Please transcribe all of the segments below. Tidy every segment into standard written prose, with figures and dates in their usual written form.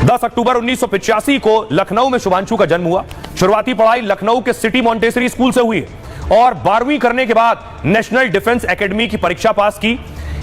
10 अक्टूबर 1985 को लखनऊ में शुभांशु का जन्म हुआ। शुरुआती पढ़ाई लखनऊ के सिटी मॉन्टेसरी स्कूल से हुई है और 12वीं करने के बाद नेशनल डिफेंस एकेडमी की परीक्षा पास की।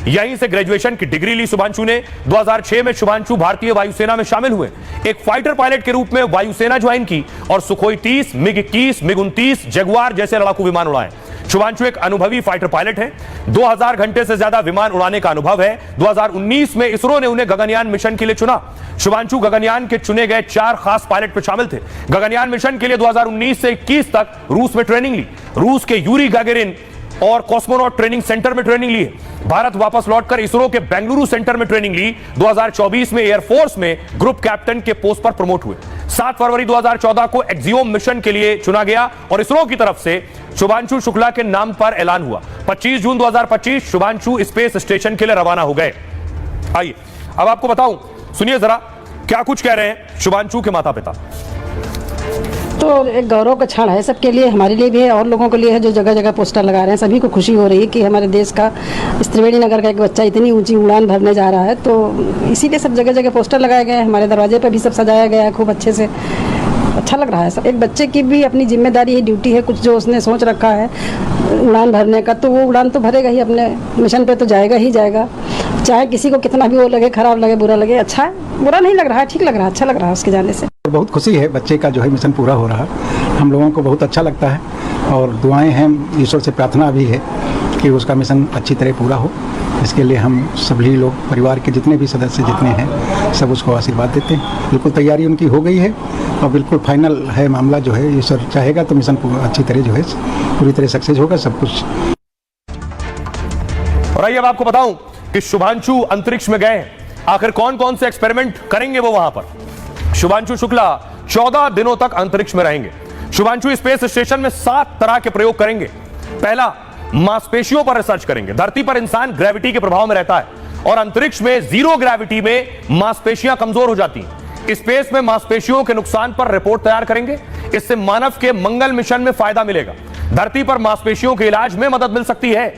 यहीं से ग्रेजुएशन की डिग्री ली शुभांशु ने। 2006 में शुभांशु भारतीय वायुसेना में शामिल हुए। एक फाइटर पायलट के रूप में वायुसेना ज्वाइन की और सुखोई 30, मिग 21, मिग 29, जगुआर जैसे लड़ाकू विमान उड़ाए। शुभांशु एक अनुभवी फाइटर पायलट है। 2000 घंटे से ज्यादा विमान उड़ाने का अनुभव है। 2019 में इसरो ने उन्हें गगनयान मिशन के लिए चुना। शुभांशु गगनयान के चुने गए 4 खास पायलट में शामिल थे। गगनयान मिशन के लिए 2019 से 21 तक रूस में ट्रेनिंग ली। रूस के यूरी गागेरिन और कॉस्मोनॉट ट्रेनिंग सेंटर में ट्रेनिंग ली है। भारत वापस लौटकर इसरो के बेंगलुरु सेंटर में ट्रेनिंग ली। 2024 में एयरफोर्स में ग्रुप कैप्टन के पोस्ट पर प्रमोट हुए। 7 फरवरी 2014 को एक्सियोम मिशन के लिए चुना गया और इसरो की तरफ से शुभांशु शुक्ला के नाम पर ऐलान हुआ। 25 जून 2025 शुभांशु स्पेस स्टेशन के लिए रवाना हो गए। आइए अब आपको बताऊं, सुनिए जरा क्या कुछ कह रहे हैं शुभांशु के माता पिता। तो एक गौरव का क्षण है सबके लिए, हमारे लिए भी है और लोगों के लिए है जो जगह जगह पोस्टर लगा रहे हैं। सभी को खुशी हो रही है कि हमारे देश का त्रिवेणी नगर का एक बच्चा इतनी ऊंची उड़ान भरने जा रहा है। तो इसीलिए सब जगह जगह पोस्टर लगाए गए हैं। हमारे दरवाजे पर भी सब सजाया गया है खूब अच्छे से। अच्छा लग रहा है सब। एक बच्चे की भी अपनी जिम्मेदारी है, ड्यूटी है, कुछ जो उसने सोच रखा है उड़ान भरने का, तो वो उड़ान तो भरेगा ही, अपने मिशन पे तो जाएगा ही जाएगा। चाहे किसी को कितना भी वो लगे, खराब लगे, बुरा लगे, अच्छा है, बुरा नहीं लग रहा है, ठीक लग रहा है, अच्छा लग रहा है उसके जाने से। बहुत खुशी है बच्चे का जो है मिशन पूरा हो रहा। हम लोगों को बहुत अच्छा लगता है और दुआएं हैं, ईश्वर से प्रार्थना भी है कि उसका मिशन अच्छी तरह पूरा हो। इसके लिए हम सभी लोग, परिवार के जितने भी सदस्य जितने हैं, सब उसको आशीर्वाद देते हैं। बिल्कुल तैयारी उनकी हो गई है और बिल्कुल फाइनल है मामला। जो है ईश्वर चाहेगा तो मिशन अच्छी तरह जो है पूरी तरह सक्सेस होगा सब कुछ। और आइए अब आपको बताऊं कि शुभांशु अंतरिक्ष में गए। आखिर कौन कौन से एक्सपेरिमेंट करेंगे वो वहां पर। शुभांशु शुक्ला 14 दिनों तक अंतरिक्ष में रहेंगे। शुभांशु स्पेस स्टेशन में 7 तरह के प्रयोग करेंगे। पहला, मांसपेशियों पर रिसर्च करेंगे। धरती पर इंसान ग्रेविटी के प्रभाव में रहता है और अंतरिक्ष में जीरो ग्रेविटी में मांसपेशियां कमजोर हो जाती हैं। स्पेस में मांसपेशियों के नुकसान पर रिपोर्ट तैयार करेंगे। इससे मानव के मंगल मिशन में फायदा मिलेगा। धरती पर मांसपेशियों के इलाज में मदद मिल सकती है।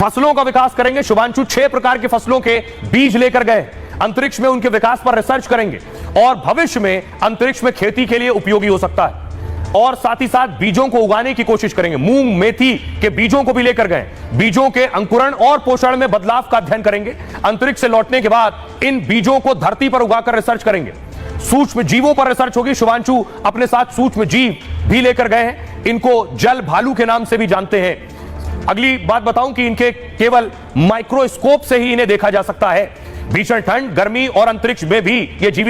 फसलों का विकास करेंगे। शुभांशु 6 प्रकार के फसलों के बीज लेकर गए। अंतरिक्ष में उनके विकास पर रिसर्च करेंगे और भविष्य में अंतरिक्ष में खेती के लिए उपयोगी हो सकता है। और साथ ही साथ बीजों को उगाने की कोशिश करेंगे। मूंग, मेथी के बीजों को भी लेकर गए। बीजों के अंकुरण और पोषण में बदलाव का अध्ययन करेंगे। अंतरिक्ष से लौटने के बाद इन बीजों को धरती पर उगाकर रिसर्च करेंगे। सूक्ष्म जीवों पर रिसर्च होगी। शुभांशु अपने साथ सूक्ष्म जीव भी लेकर गए हैं। इनको जल भालू के नाम से भी जानते हैं। अगली बात बताऊं कि इनके केवल माइक्रोस्कोप से ही इन्हें देखा जा सकता है। भीषण ठंड, गर्मी और अंतरिक्ष में भी ये जीवित